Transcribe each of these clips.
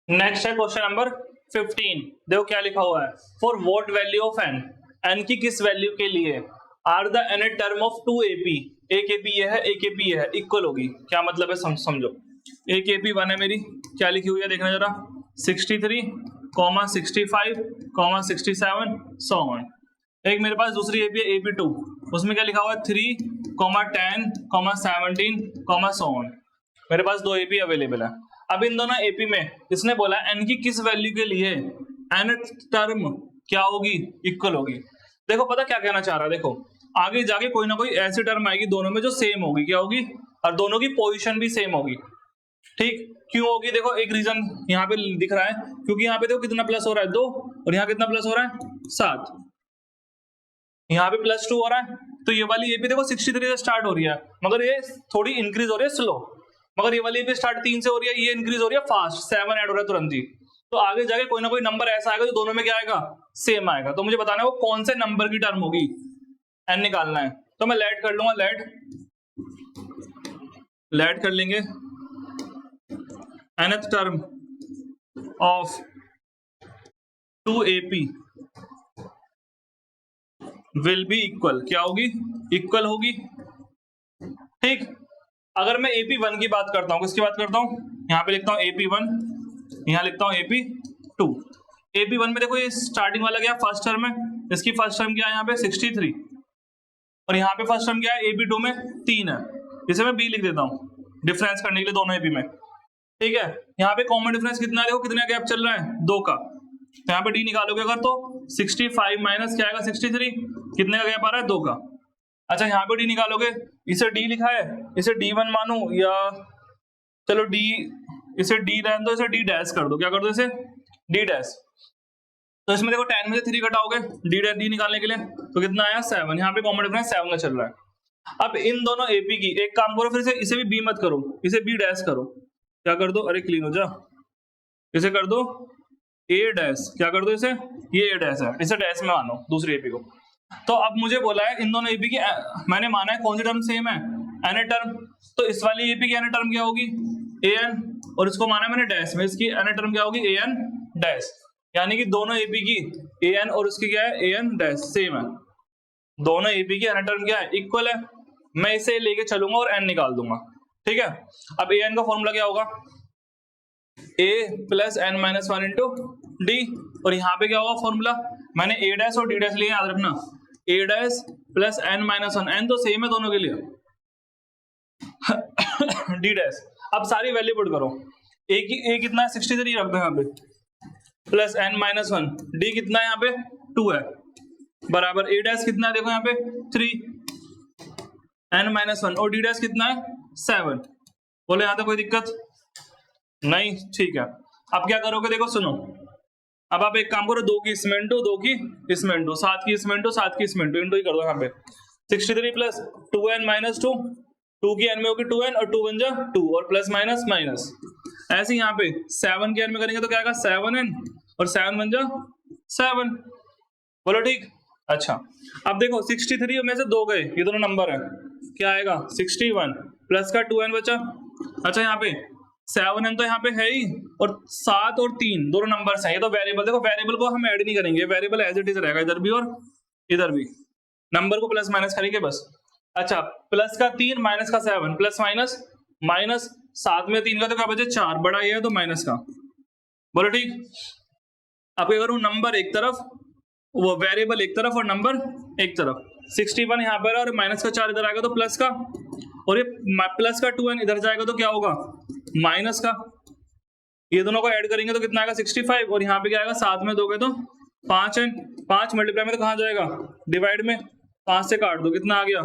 Next है question number 15। देखो क्या लिखा हुआ है, for what value of n, n की किस वैल्यू के लिए are the n term of two AP, एक एपी ये है एक एपी ये है, इक्वल होगी। क्या मतलब है समझो। एक एपी वन है मेरी, क्या लिखी हुई है देखना जरा, 63, 65, 67 सो ऑन। एक मेरे पास दूसरी एपी है एपी टू, उसमें क्या लिखा हुआ है 3, 10, 17 सो ऑन। मेरे पास दो एपी अवेलेबल है। अब इन दोनों एपी में इसने बोला एन की किस वैल्यू के लिए एन टर्म क्या होगी, इक्वल होगी। देखो पता क्या कहना चाह रहा है, देखो आगे जाके कोई ना कोई ऐसी टर्म आएगी दोनों में जो सेम होगी, क्या होगी, और दोनों की पोजीशन भी सेम होगी। ठीक, क्यों होगी, देखो एक रीजन यहाँ पे दिख रहा है, क्योंकि यहाँ पे देखो कितना प्लस हो रहा है 2, और यहाँ कितना प्लस हो रहा है 7, यहाँ पे +2 हो रहा है। तो ये वाली एपी देखो 63 से स्टार्ट हो रही है, मगर ये थोड़ी इंक्रीज हो रही है स्लो, मगर ये वाली एपी स्टार्ट 3 से हो रही है, ये इंक्रीज हो रही है फास्ट, 7 ऐड हो रहा है तुरंत ही। तो आगे जाके कोई ना कोई नंबर ऐसा आएगा जो दोनों में क्या आएगा, सेम आएगा। तो मुझे बताना है वो कौन से नंबर की टर्म होगी, एन निकालना है। तो मैं लेट कर लूंगा, लेट कर लेंगे, nth term of 2AP will be equal, क्या होगी, इक्वल होगी। ठीक, अगर मैं AP1 की बात करता हूं, किसकी बात करता हूं, यहां पे लिखता हूं AP1, यहां लिखता हूं AP2। AP1 में देखो ये स्टार्टिंग वाला क्या फर्स्ट टर्म है, इसकी फर्स्ट टर्म क्या है यहाँ पे 63, और यहाँ पे फर्स्ट टर्म क्या है AP2 में 3 है, इसे मैं B लिख देता हूँ डिफरेंस करने के लिए दोनों AP में। ठीक है, यहाँ पे कॉमन डिफरेंस कितना है, देखो कितना गैप चल रहा है 2 का, तो यहाँ पे D निकालोगे अगर तो 65 माइनस क्या आएगा 63, कितने का गैप आ रहा है 2 का। अच्छा यहाँ पे D निकालोगे, इसे D लिखा है, इसे D1 मानो या चलो D, इसे D रहने दो, इसे D डैश कर दो, क्या कर दो इसे D डैश। तो इसमें देखो 10 में से 3 घटाओगे D निकालने के लिए, तो कितना आया 7, यहाँ पे कॉमन डिफरेंस 7 का चल रहा है। अब इन दोनों एपी की एक काम करो, फिर इसे भी B मत करो, इसे B डैश करो, क्या कर दो, अरे क्लीन हो जा, इसे कर दो A डैश, क्या कर दो इसे, ये A डैश है, इसे डैश में मानो दूसरी एपी को। तो अब मुझे बोला है इन दोनों एपी की मैंने माना है कौन सी टर्म सेम है, एन टर्म। तो इस वाली एपी की एन टर्म क्या होगी an, और इसको माना है मैंने डैश में, इसकी एन टर्म क्या होगी an डैश, यानी कि दोनों एपी की an और उसकी क्या है an डैश सेम है, दोनों एपी की एन टर्म क्या है, इक्वल है। मैं इसे लेके चलूंगा और n निकाल दूंगा। ठीक है, अब an का फॉर्मूला क्या होगा, a plus n minus 1 into D, और यहाँ पे क्या होगा फॉर्मूला, मैंने a डैश और d डैश लिए, याद रखना, a dash plus n minus 1, n तो सेम है दोनों के लिए d डैश। अब सारी वैल्यू पुट करो, a कितना है 63 रख दो यहाँ पे, प्लस n माइनस 1, d कितना है यहाँ पे 2 है, बराबर a डैश कितना है देखो यहाँ पे 3, n माइनस 1, और d डैश कितना है 7। बोले यहाँ तक कोई दिक्कत नहीं, ठीक है। अब क्या करोगे देखो सुनो, अब आप एक काम करो, 2 की इसमें इंटू 2 की इसमें इंटू 7 की इसमें इंटू 7 की इसमें इंटू ही कर दो यहाँ पे 63 प्लस 2n माइनस 2, 2 की n में होगी 2n और 2 1 जा 2 और प्लस माइनस माइनस, ऐसे यहाँ पे 7 के n में करेंगे तो क्या आएगा 7n और 7 1 जा 7। बोलो ठीक। अच्छा अब देखो 63 में से 2 गए, ये दोनों नंबर है, क्या आएगा 61 प्लस का 2n बचा। अच्छा यहाँ पे 7n तो यहाँ पे है ही, और 7 और 3 दोनों नंबर्स हैं, ये तो वेरिएबल, देखो वेरिएबल को हम ऐड नहीं करेंगे, वेरिएबल एज इट इज रहेगा इधर भी और इधर भी, नंबर को प्लस माइनस करेंगे बस। अच्छा प्लस का 3 माइनस का 7, प्लस माइनस माइनस, 7 में 3 का तो क्या बचे 4, बड़ा ये है तो माइनस का। बोलो ठीक। अब क्या करूं, नंबर एक तरफ, वो वेरिएबल एक तरफ और नंबर एक तरफ, 61 यहाँ पर और माइनस का 4 इधर आएगा तो प्लस का, और ये प्लस का 2n इधर जाएगा तो क्या होगा माइनस का, ये दोनों को ऐड करेंगे तो कितना आएगा 65, और यहाँ पे क्या आएगा 7 में दोगे तो 5n, 5 मल्टीप्लाई में तो कहाँ जाएगा डिवाइड में, 5 से काट दो कितना आ गया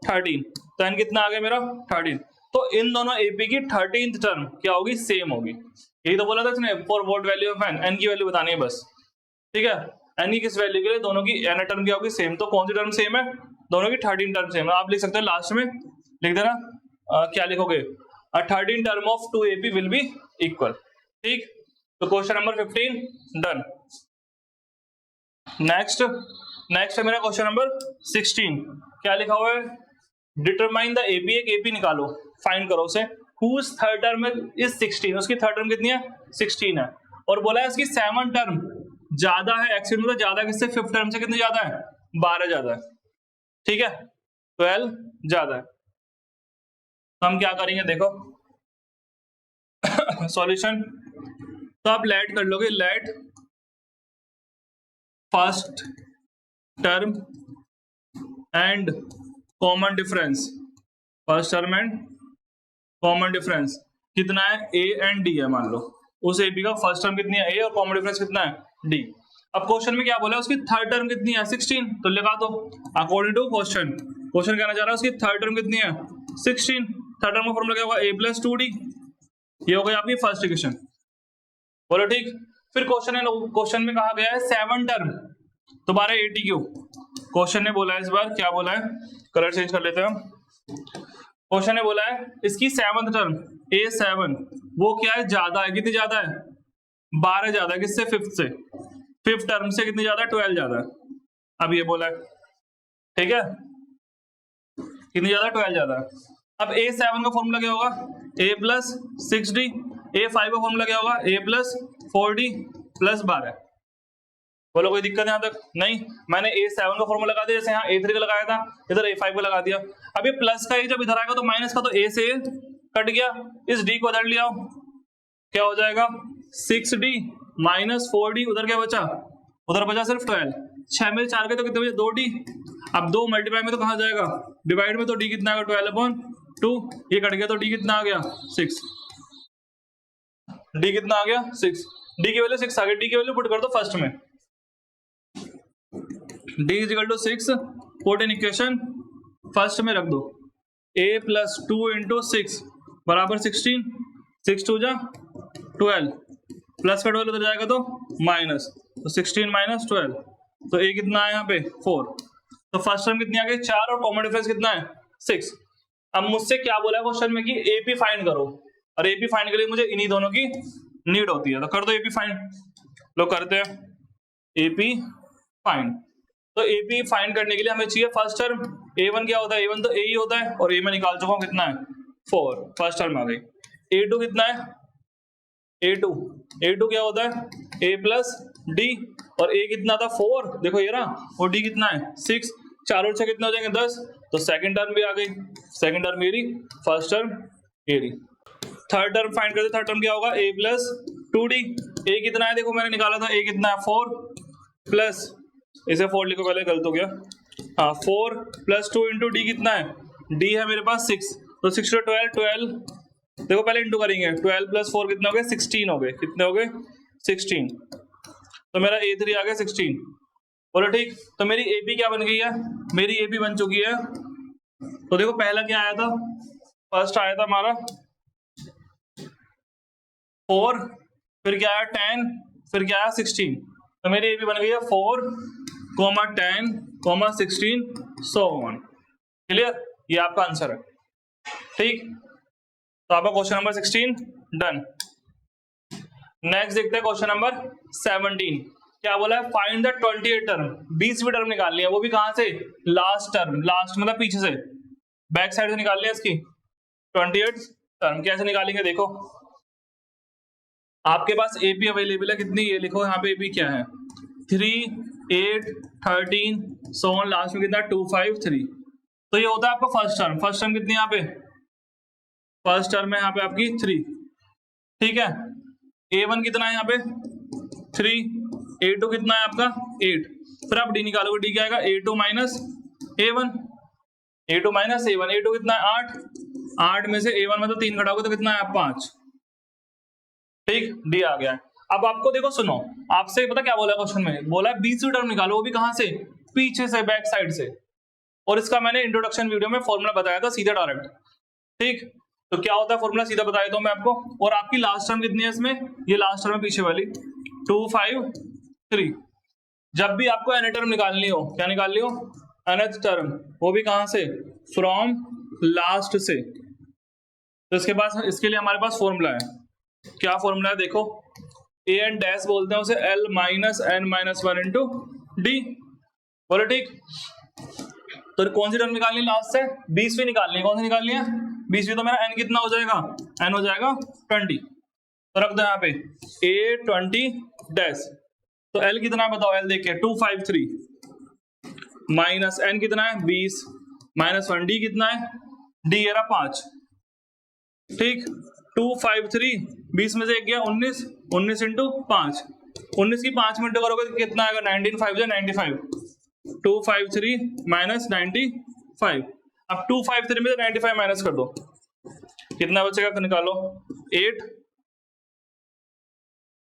13, तो n कितना आ गया मेरा 13। तो इन दोनों एपी की 13th टर्म क्या होगी, सेम होगी। यही तो बोला था इसने, for what value of n, n की वैल्यू बतानी है बस। ठीक है, n की किस वैल्यू के लिए दोनों की n टर्म क्या होगी सेम, तो कौन सी टर्म सेम है, दोनों की 13 टर्म सेम है। आप लिख सकते हैं लास्ट में लिख देना, क्या लिखोगे 13 term of 2AP will be equal. ठीक, तो क्वेश्चन नंबर 15 डन। नेक्स्ट है मेरा क्वेश्चन नंबर 16, क्या लिखा हुआ है, डिटरमाइन द एपी, एक एपी निकालो, फाइंड करो उसे, हुज थर्ड टर्म इज 16, उसकी थर्ड टर्म कितनी है 16 है। और बोला है इसकी 7 टर्म ज्यादा है, एक्स मतलब ज्यादा किससे, 5th टर्म से कितनी ज्यादा है, 12 ज्यादा है, ठीक है, 12 ज्यादा है। तो हम क्या करेंगे देखो सॉल्यूशन, तो आप लेट कर लोगे, let first term and common difference, first term and common difference कितना है, ए एंड डी है, मान लो उस ए बी का फर्स्ट टर्म कितनी है, ए, और कॉमन डिफरेंस कितना है, डी। अब क्वेश्चन में क्या बोला है, उसकी थर्ड टर्म कितनी है, 16, तो लगा दो अकॉर्डिंग टू क्वेश्चन, क्वेश्चन कहना चाह रहा है उसकी थर्ड टर्म कितनी है, 16, थर्ड टर्म का फॉर्मूला क्या होगा, ए प्लस 2डी, ये हो गई आपकी फर्स्ट इक्वेशन, बोलो ठीक। फिर क्वेश्चन में कहा गया है 7 टर्म, दोबारा 80 क्यों, क्वेश्चन ने बोला है इस बार क्या बोला है, कलर चेंज कर लेते हैं हम, क्वेश्चन ने बोला है इसकी 7th टर्म A7 वो क्या है, ज्यादा है, कितनी ज्यादा है, 12 ज्यादा है, किससे, 5th से, 5th टर्म से कितनी ज्यादा है, 12 ज्यादा है, अब ये बोला है, ठीक है, कितनी ज्यादा, 12 ज्यादा है। अब A7 का फॉर्मूला क्या होगा, A प्लस 6D, A5 का फॉर्मूला क्या होगा, A प्लस 4D प्लस 12, बोलो कोई दिक्कत यहाँ तक नहीं, मैंने A7 का फॉर्मूला लगा दिया, जैसे यहाँ A3 का लगाया था, इधर A5 का लगा दिया। अब ये प्लस का ही जब इधर आएगा तो माइनस का, तो A से कट गया, इस D को इधर ले आओ, क्या हो जाएगा 6D माइनस 4D, उधर क्या बचा, उधर बचा सिर्फ 12, 6 में 4 के तो कितने बचे, 2D, अब 2 मल्टीप्लाई में तो कहाँ जाएगा, डिवाइड में, तो D कितना आएगा 12/2, ये कट गया तो D कितना आ गया 6, D कितना आ गया 6, D की वैल्यू 6 आ गई, D की वैल्यू पुट कर दो फर्स्ट में, D is equal to 6, put in equation first में रख दो, A प्लस 2 इंटू 6 बराबर 16, 6 2 जा 12, प्लस का 12 उधर जाएगा तो माइनस, तो 16 माइनस 12, तो A कितना है यहाँ पे 4, तो फर्स्ट टर्म कितनी आ गई 4, और कॉमन डिफरेंस कितना है 6। अब मुझसे क्या बोला है क्वेश्चन में कि AP फाइंड करो, और AP फाइंड के लिए मुझे इन्हीं दोनों की नीड होती है, तो कर दो AP फाइंड, लोग करते हैं AP फाइंड। तो AP फाइंड करने के लिए हमें चाहिए फर्स्ट टर्म, A1 क्या होता है, A1 तो A ही होता है, और A में निकाल चुका हूं कितना है 4, फर्स्ट टर्म आ गई। A2 कितना है, A2 क्या होता है, A प्लस D, और A कितना था 4, देखो ये रहा, और D कितना है 6, 4 और 6 कितना हो जाएंगे 10, तो सेकंड टर्म भी आ गई, सेकंड टर्म मेरी, फर्स्ट टर्म मेरी। थर्ड टर्म फाइंड करते, थर्ड टर्म क्या होगा, A प्लस 2D, A कितना है देखो मैंने निकाला था, A कितना है 4, प्लस इसे 4 लिखो, पहले गलत हो गया, हाँ 4 प्लस 2 इंटू डी कितना है, डी है मेरे पास 6, तो 6 to 12, देखो पहले इंटू करेंगे, 12 प्लस 4 कितने हो गए 16 हो गए, कितने हो गए 16, तो मेरा A3 आ गया 16, बोलो ठीक। तो मेरी AP क्या बन गई है, मेरी AP बन चुकी है, तो देखो पहला क्या आया था, फर्स्ट आया था हमारा 4, फिर क्या आया 10, फिर क्या आया 16, तो मेरी AP बन गई है 4, 10, 16, so on, क्लियर, ये आपका आंसर है, ठीक। तो आपका क्वेश्चन नंबर 16 डन। नेक्स्ट देखते हैं क्वेश्चन नंबर 17, क्या बोला है, फाइंड द 28 टर्म, 20वीं टर्म निकालनी है, वो भी कहां से, लास्ट टर्म, लास्ट मतलब पीछे से, बैक साइड से निकालनी है इसकी 28 टर्म, कैसे निकालेंगे देखो, आपके पास AP अवेलेबल है कितनी, ये लिखो यहाँ पे AP क्या है 3, 8, 13, so on, लास्ट में कितना 2, 5, 3, तो ये होता है आपका फर्स्ट टर्म, फर्स्ट टर्म कितनी यहाँ पे, फर्स्ट टर्म है यहाँ पे आपकी 3, ठीक है। A1 कितना है यहाँ पे 3, A2 कितना है आपका 8, फिर आप D निकालोगे, D क्या आएगा A2 minus A1, A2 minus A1, A2 कितना है 8, 8 में से A1 में तो 3 घटाओगे तो कितना है 5, ठीक, D आ गया। अब आपको देखो सुनो, आपसे पता क्या बोला क्वेश्चन में, बोला 20वीं टर्म निकालो, वो भी कहां से, पीछे से, बैक साइड से, और इसका मैंने इंट्रोडक्शन वीडियो में फॉर्मूला बताया था सीधा डायरेक्ट, ठीक। तो क्या होता है फॉर्मूला सीधा बताया था मैं आपको, और आपकी लास्ट टर्म कितनी है इसमें, ये लास्ट टर्म है पीछे वाली 2, 5, 3, जब भी आपको nth टर्म निकालनी हो, क्या निकालनी हो nth टर्म, वो भी कहां से, फ्रॉम लास्ट से, तो इसके पास, इसके लिए हमारे पास फॉर्मूला है, क्या फॉर्मूला है देखो, an डैश बोलते हैं उसे, l minus n minus 1 into D, बोलो ठीक। तो कौन सी टर्म निकालनी है लास्ट से, 20वीं निकालनी है, कौन सी निकालनी है 20वीं, तो मेरा n कितना हो जाएगा, n हो जाएगा 20, तो रख दो यहाँ पे A20 डैश। तो L कितना है बताओ, L देखिए 253 माइनस N कितना है 20 माइनस 1, D कितना है, D ये रहा 5, ठीक। 253 20 में से एक गया 19, 19 इंटू 5, 19 की 5 मिनट करोगे तो कितना आएगा 19 5 जो 95, 253 माइनस 95। अब 253 में से 95 माइनस कर दो, कितना बचेगा निकालो 8,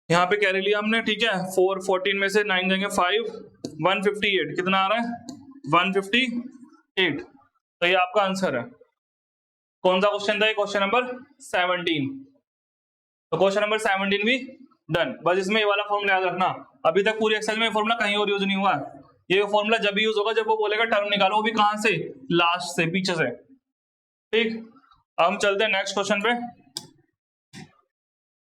यहाँ पे कैरी लिया हमने, ठीक है। 4 14 में से 9 जाएंगे 5, 158 कितना आ रहा है 158। तो ये आपका आंसर है। कौन सा क्वेश्चन था ये, क्वेश्चन नंबर 17। तो क्वेश्चन नंबर 17 भी डन। बस इसमें ये वाला फॉर्मूला याद रखना, अभी तक पूरी एक्सरसाइज में फॉर्मूला कहीं और यूज नहीं हुआ है। ये फॉर्मूला जब भी यूज होगा जब वो बोलेगा टर्म निकालो, वो भी कहां से, लास्ट से, पीछे से, ठीक। अब हम चलते हैं नेक्स्ट क्वेश्चन पे।